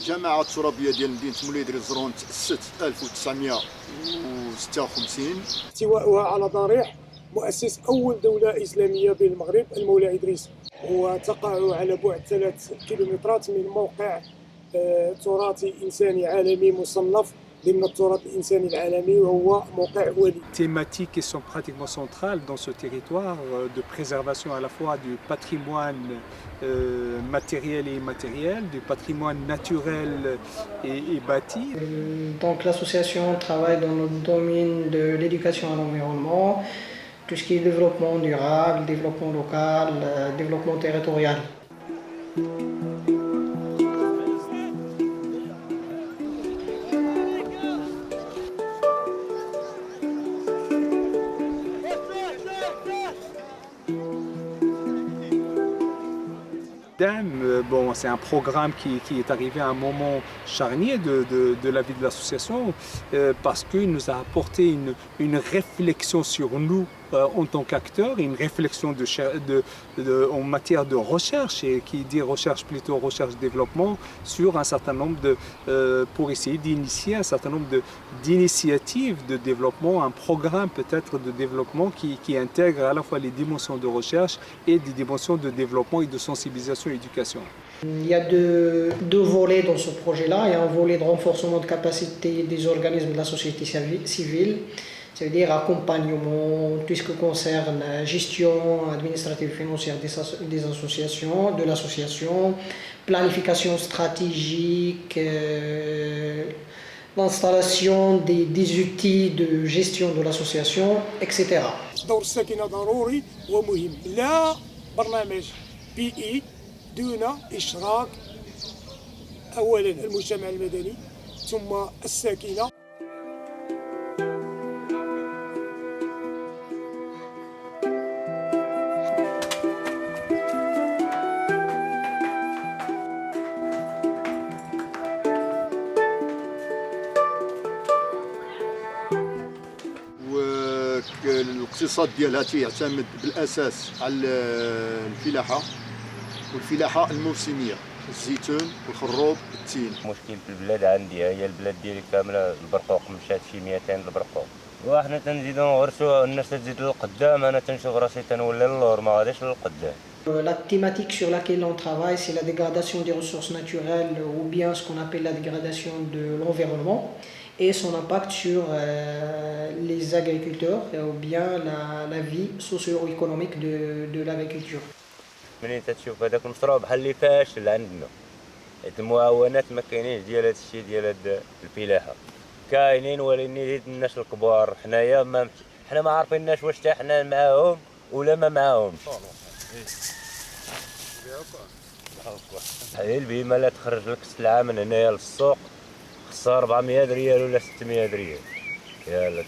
الجماعة الترابية ديال مدينة مولاي إدريس زرون تأسست 1956. احتوائها على ضريح مؤسس أول دولة إسلامية بالمغرب المولى إدريس، وتقع على بعد 3 كيلومترات من موقع تراثي إنساني عالمي مصنف ضمن التراث الإنساني العالمي وهو موقع ولي. Thématiques qui sont pratiquement centrales dans ce territoire de préservation à la fois du patrimoine matériel et immatériel, du patrimoine naturel et bâti. Donc l'association travaille dans le domaine de l'éducation à l'environnement, tout ce qui est développement durable, développement local, développement territorial. Bon, c'est un programme qui est arrivé à un moment charnier de la vie de l'association parce qu'il nous a apporté une réflexion sur nous en tant qu'acteurs, une réflexion en matière de recherche, et qui dit recherche plutôt recherche-développement, sur un certain nombre pour essayer d'initier un certain nombre d'initiatives de développement, un programme peut-être de développement qui intègre à la fois les dimensions de recherche et des dimensions de développement et de sensibilisation et d'éducation. Il y a deux volets dans ce projet-là. Il y a un volet de renforcement de capacité des organismes de la société civile, ça veut dire accompagnement, tout ce qui concerne gestion administrative et financière des associations, de l'association, planification stratégique, l'installation des outils de gestion de l'association, etc. دور الساكنة ضروري ومهم، لا برنامج بيئي دون إشراك أولا المجتمع المدني ثم الساكنة. الاقتصاد ديالها تيعتمد بالاساس على الفلاحه، والفلاحه الموسميه، الزيتون والخروب والتين. مشكل في البلاد عندي هي البلاد ديالي كامله البرقوق مشات شي 200 البرقوق، وحنا تنزيدو نغرسو الناس تزيد للقدام، انا تنشوف راسي تنولي للور ما غاديش للقدام. La thématique sur laquelle on travaille, c'est la dégradation des ressources naturelles ou bien ce qu'on appelle la dégradation de l'environnement et son impact sur les agriculteurs ou bien la vie socio-économique de l'agriculture. ملي تتشوف هذاك المشروع بحال اللي فاشل عندنا، حيت المعاونات ما كاينينش ديال هذا الشيء ديال هاد الفلاحه، كاينين ولكن يزيد الناس الكبار حنايا حنا ما عارفيناش واش حتى حنا معاهم ولا ما معاهمش. هي البهيمه لا تخرج لك السلعه من هنايا للسوق خصها 400 ريال ولا 600 ريال، يلا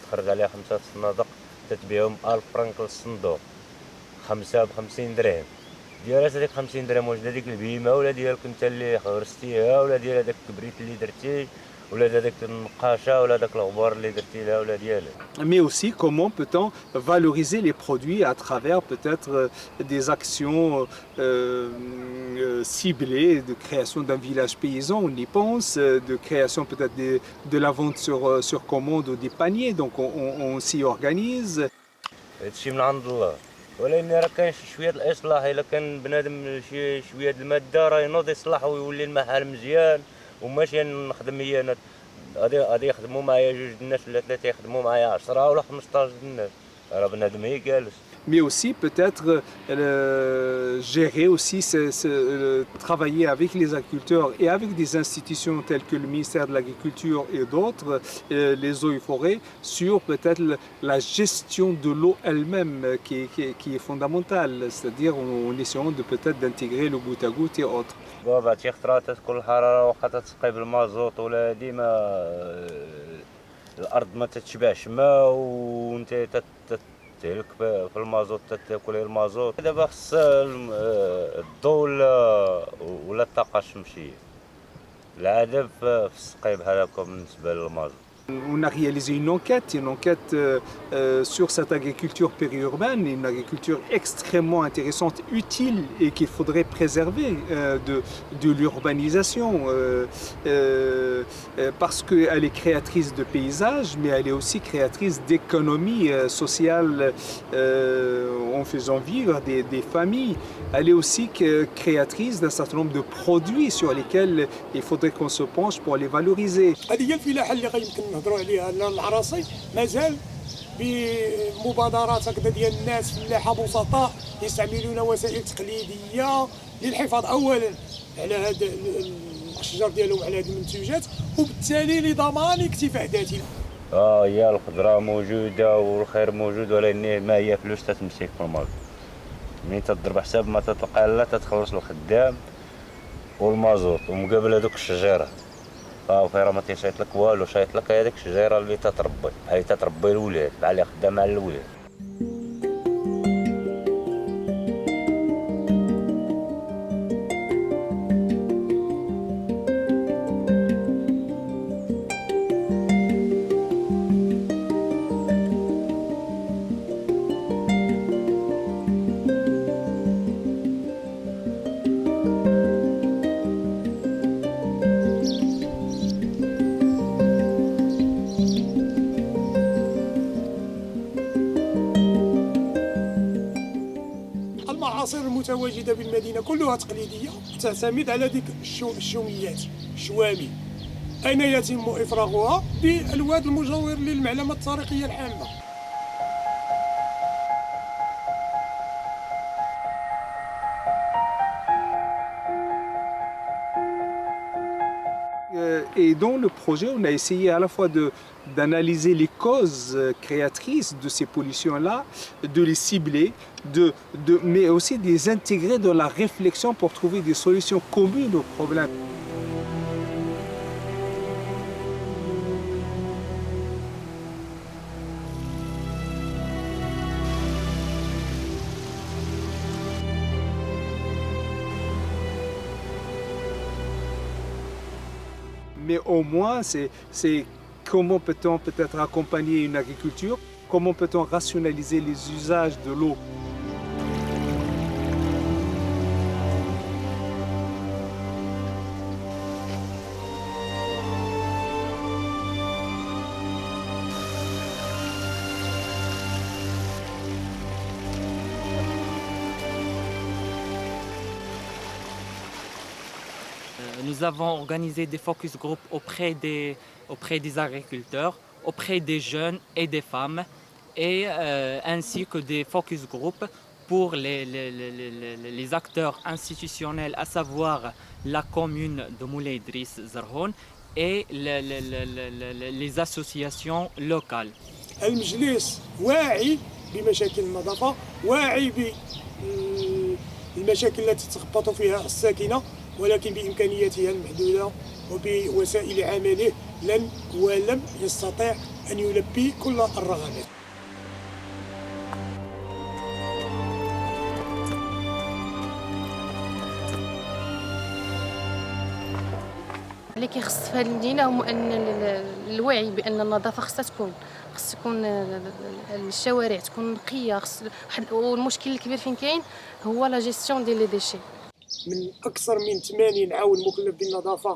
تخرج عليها 5 صنادق تتبيعهم 1000 فرنك للصندوق، 5 ب50 درهم. ديال هذيك 50 درهم واش ديال ديك البهيمه ولا ديالك انت اللي غرستيها ولا ديال هذاك الكبريت اللي درتي ولا هذاك النقاشه ولا هذاك الغبار اللي درتي لها ولا ديالك. Mais aussi comment peut-on valoriser les produits à travers peut-être des actions ciblées de création d'un village paysan, on y pense, de création peut-être de la vente sur commande ou des paniers, donc on s'y organise. هادشي من عند الله، ولكن راه كاين شويه الاصلاح، الا كان بنادم شويه الماده راه ينوض يصلح ويولي المحل مزيان، وماشي نخدم هي انا غادي يخدموا معايا 2 الناس ولا 3 يخدموا معايا 10 ولا 15 الناس، راه بنادم هي جالس. Mais aussi peut-être gérer aussi, travailler avec les agriculteurs et avec des institutions telles que le ministère de l'Agriculture et d'autres, les eaux et forêts, sur peut-être la gestion de l'eau elle-même qui est fondamentale, c'est-à-dire en essayant de peut-être d'intégrer le goutte à goutte et autres. بعض شي خطرات تكون الحراره واخا تسقي بالمازوط ولا ديما الارض ما تتشبعش ماء وانت تهلك في المازوت، تاكل المازوت. دابا خص الضوء ولا الطاقه الشمسيه، العذاب في السقي بحال هكا بالنسبه للمازوت. On a réalisé une enquête sur cette agriculture périurbaine, une agriculture extrêmement intéressante, utile et qu'il faudrait préserver de l'urbanisation parce qu'elle est créatrice de paysages, mais elle est aussi créatrice d'économie sociale en faisant vivre des familles. Elle est aussi créatrice d'un certain nombre de produits sur lesquels il faudrait qu'on se penche pour les valoriser. هذه هي الفلاحه اللي غيمكن نهضروا عليها. العراصي مازال بمبادرات هكذا ديال الناس فلاحه بسطاء يستعملون وسائل تقليديه للحفاظ اولا على هذا الاشجار ديالهم، على هذه المنتوجات، وبالتالي لضمان اكتفاء ذاتي. هي الخضره موجوده والخير موجود، ولكن ما هي فلوس تتمسك في المال. ملي تضرب حساب ما تتلقى لا تتخلص الخدام والمازوت ومقابل هذوك الشجيره. صافي راه ما تيشيط لك والو، شايط لك هذيك الشجيره اللي تتربي، هي تتربي الولاد بحال اللي خدام على الولاد. المعاصر المتواجده بالمدينه كلها تقليديه، تعتمد على ديك الشوميات، الشوامي. اين يتم افراغها؟ بالواد المجاور للمعلمه الطريقيه العامه. Et dans le projet, on a essayé à la fois d'analyser les causes créatrices de ces pollutions-là, de les cibler, mais aussi de les intégrer dans la réflexion pour trouver des solutions communes aux problèmes. Mais au moins, c'est comment peut-on peut-être accompagner une agriculture, comment peut-on rationaliser les usages de l'eau. Nous avons organisé des focus group auprès des agriculteurs, auprès des jeunes et des femmes, et ainsi que des focus group pour les acteurs institutionnels, à savoir la commune de Moulay Idriss Zerhoun et les associations locales. المجلس واعي بمشاكل النظافه، واعي بالمشاكل التي تخبط فيها الساكنه، ولكن بإمكانياتها المحدودة وبوسائل عمله ولم يستطع أن يلبي كل الرغبات. اللي كيخص في هذه المدينه هو ان الوعي بان النظافه خصها تكون الشوارع تكون نقيه، والمشكل الكبير فين كاين هو لا جيستيون ديال لي ديشي. من أكثر من 80 عام مكلف بالنظافة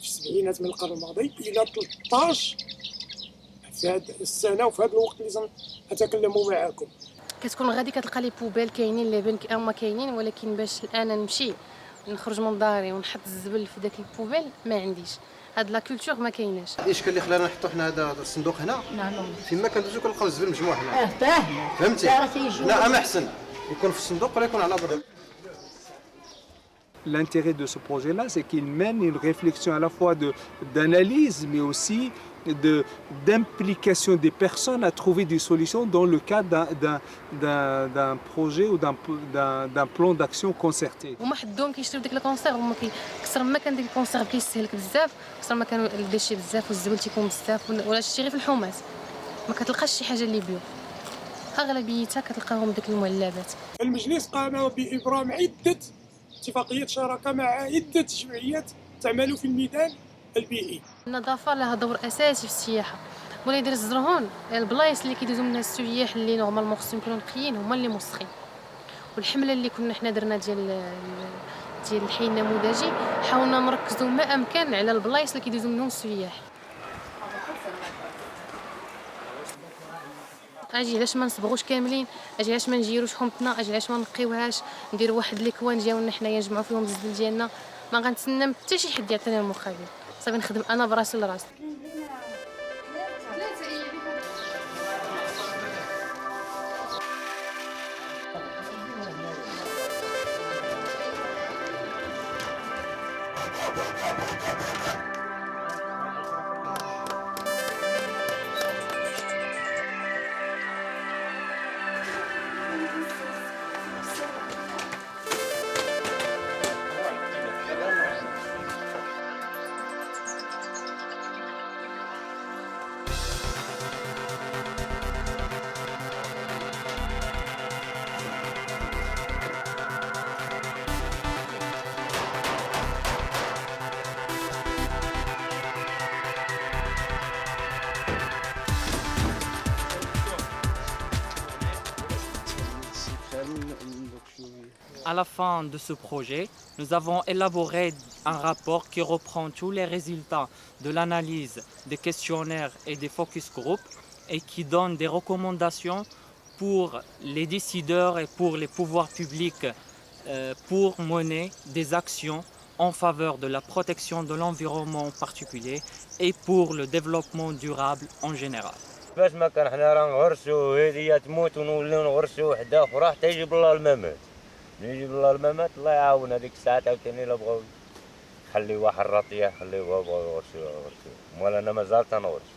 في السبعينات من القرن الماضي إلى 13 في هذه السنة وفي هذا الوقت اللي أتكلم معكم. كتكون غادي كتلقى لي بوبيل كاينين اللي بان هما كاينين، ولكن باش الآن نمشي نخرج من داري ونحط الزبل في داك البوبيل ما عنديش. هاد لا كولتور ما كايناش. الاشكال اللي خلانا نحطوا حنا هذا الصندوق هنا، نعم، فيما كندوزو كنلقاو الزبل مجموع هنا. فهمتي؟ لا، أما أحسن يكون في الصندوق ولا يكون على برا. l'intérêt de ce projet-là, c'est qu'il mène une réflexion à la fois d'analyse, mais aussi d'implication des personnes à trouver des solutions dans le cadre d'un projet ou d'un plan d'action concerté. هما حدهم كيشريو ديك الكونسيرف هما كثر ما كان ديك الكونسيرف كيستهلك بزاف كثر ما كانوا الديشي بزاف والزبل تيكون بزاف ولا شتي غير في الحومات ما كتلقاش شي حاجه اللي بيو اغلبيتها كتلقاهم ديك المعلبات. المجلس قام بإبرام عدة اتفاقيات شراكة مع عدة جمعيات تعمل في الميدان البيئي. النظافه لها دور اساسي في السياحه. مولاي دير الزرهون البلايص اللي كيدوزو منها السياح اللي نورمالمون خصهم يكونوا نقيين هما اللي موسخين. والحمله اللي كنا حنا درنا ديال الحي النموذجي حاولنا نركزوا ما امكن على البلايص اللي كيدوزو منهم السياح. اجي علاش ما نصبغوش كاملين، اجي علاش ما نجيروش حومتنا، اجي علاش ما نقيوهاش، نديروا واحد ليكوان ديالنا حنايا نجمعوا فيهم الزبل ديالنا، ما غنتسنى حتى شي حد يعطينا المقابل، صافي نخدم انا براسي لراسي. À la fin de ce projet, nous avons élaboré un rapport qui reprend tous les résultats de l'analyse des questionnaires et des focus group et qui donne des recommandations pour les décideurs et pour les pouvoirs publics pour mener des actions en faveur de la protection de l'environnement en particulier et pour le développement durable en général. باش ما كان حنا راه نغرسوا هذه تموت ونوليو نغرسوا وحده اخرى حتى يجيب الله الممات. يجيب الله الممات الله يعاون هذيك الساعات عاوتاني الا بغاو يخليو واحد الرطيه خليوها بغاو يغرسوها مولا انا مازال تنغرس.